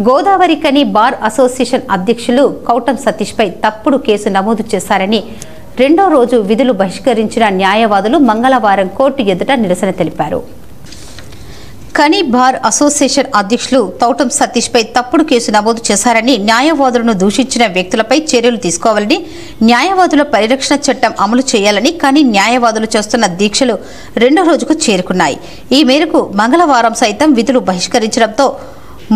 Godavarikhani bar association అధ్యక్షులు కౌటం సతీష్ పై తప్పుడు case నమోదు చేశారని రెండో రోజు విధులు బహిష్కరించిన న్యాయవాదులు మంగళవారం కోర్టు ఎదుట నిరసన తెలిపారు. కని బార్ అసోసియేషన్ అధ్యక్షులు కౌటం సతీష్ పై తప్పుడు కేసు నమోదు చేశారని న్యాయవాదులను దూషించిన వ్యక్తులపై చర్యలు తీసుకోవాలని, న్యాయవాదుల పరిరక్షణ చట్టం అమలు చేయాలని కని న్యాయవాదులు చేస్తున్న దీక్షలు రెండో రోజుకు చేరుకున్నాయి. ఈ మేరకు మంగళవారం సైతం విధులు బహిష్కరించడంతో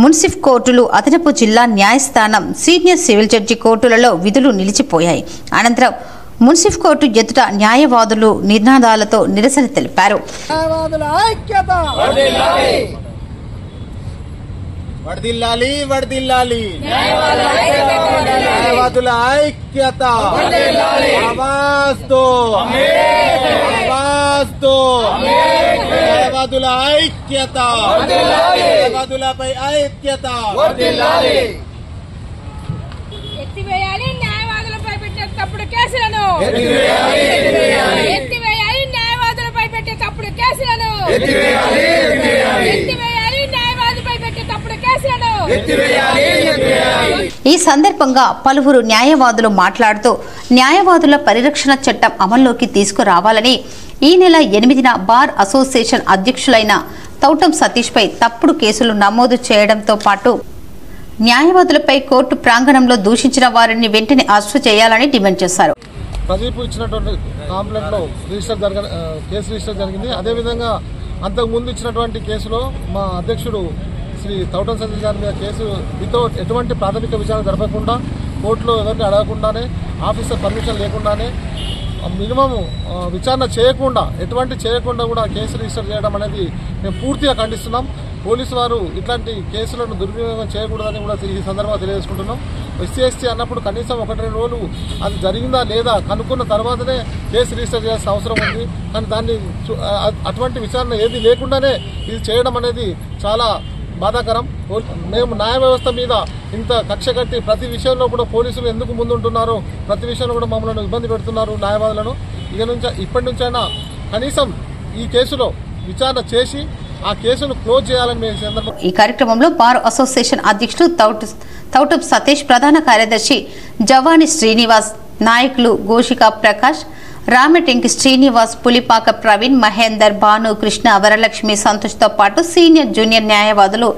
మున్సిఫ్ కోర్టులు, అదనపు జిల్లా న్యాయస్థానం, సీనియర్ సివిల్ జడ్జి కోర్టులలో విధులు నిలిచిపోయాయి. అనంతరం మున్సిఫ్ కోర్టు ఎదుట న్యాయవాదులు నినాదాలతో నిరసన తెలిపారు. తప్పుడు కేసులను ఎత్తివేయాలి, న్యాయవాదులపై పెట్టే తప్పుడు కేసులను ఎత్తివేయాలి, న్యాయవాదులపై పెట్టే తప్పుడు కేసులను. ఈ సందర్భంగా పలువురు న్యాయవాదులు మాట్లాడుతూ న్యాయవాదుల పరిరక్షణ చట్టం అమల్లోకి తీసుకురావాలని, ఈ నెల 8న బార్ అసోసియేషన్ అధ్యక్షులైన కౌటం సతీష్ పై తప్పుడు కేసులు నమోదు చేయడంతో పాటు న్యాయవాదులపై కోర్టు ప్రాంగణంలో దూషించిన వారిని వెంటనే అరెస్టు చేయాలని డిమాండ్ చేశారు. ప్రదీప్ ఇచ్చినటువంటి కాంప్లైంట్లో కేసు రిజిస్టర్ జరిగింది. అదేవిధంగా అంతకుముందు ఇచ్చినటువంటి కేసులో మా అధ్యక్షుడు శ్రీ కౌటం సతీష్ గారి మీద కేసు ఎటువంటి ప్రాథమిక విచారణ జరపకుండా, కోర్టులో ఎవరిని అడగకుండానే, ఆఫీసర్ పర్మిషన్ లేకుండానే, మినిమం విచారణ చేయకుండా కూడా కేసు రిజిస్టర్ చేయడం అనేది మేము పూర్తిగా ఖండిస్తున్నాం. పోలీసు వారు ఇట్లాంటి కేసులను దుర్వినియోగం చేయకూడదని కూడా ఈ సందర్భంగా తెలియజేసుకుంటున్నాం. ఎస్సీ అన్నప్పుడు కనీసం 1-2 రోజులు అది జరిగిందా లేదా కనుక్కున్న తర్వాతనే కేసు రిజిస్టర్ చేయాల్సిన అవసరం ఉంది. కానీ దాన్ని అటువంటి విచారణ ఏది లేకుండానే ఇది చేయడం అనేది చాలా బాధాకరం. మేము న్యాయ వ్యవస్థ మీద ఇంత కక్ష కట్టి ప్రతి విషయంలో కూడా పోలీసులు ఎందుకు ముందుంటున్నారో, ప్రతి విషయంలో కూడా మమ్మల్ని ఇబ్బంది పెడుతున్నారు న్యాయవాదులను. ఇప్పటి నుంచైనా కనీసం ఈ కేసులో విచారణ చేసి ఆ కేసును క్లోజ్ చేయాలని ఈ కార్యక్రమంలో బార్ అసోసియేషన్ అధ్యక్షుడు కౌటం సతీష్, ప్రధాన కార్యదర్శి జవాని శ్రీనివాస్, నాయకులు గోషికా ప్రకాష్, రామటెంకి శ్రీనివాస్, పులిపాక ప్రవీణ్, మహేందర్, భాను, కృష్ణ, వరలక్ష్మి, సంతోష్తో పాటు సీనియర్ జూనియర్ న్యాయవాదులు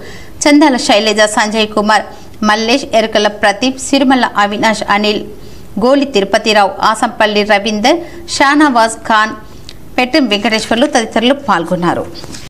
చందాల శైలజ, సంజయ్ కుమార్, మల్లేష్, ఎరుకల ప్రదీప్, సిరిమల్ల అవినాష్, అనిల్, గోలి తిరుపతిరావు, ఆసంపల్లి రవీందర్, షానవాజ్ ఖాన్, పెట్టెం వెంకటేశ్వర్లు తదితరులు పాల్గొన్నారు.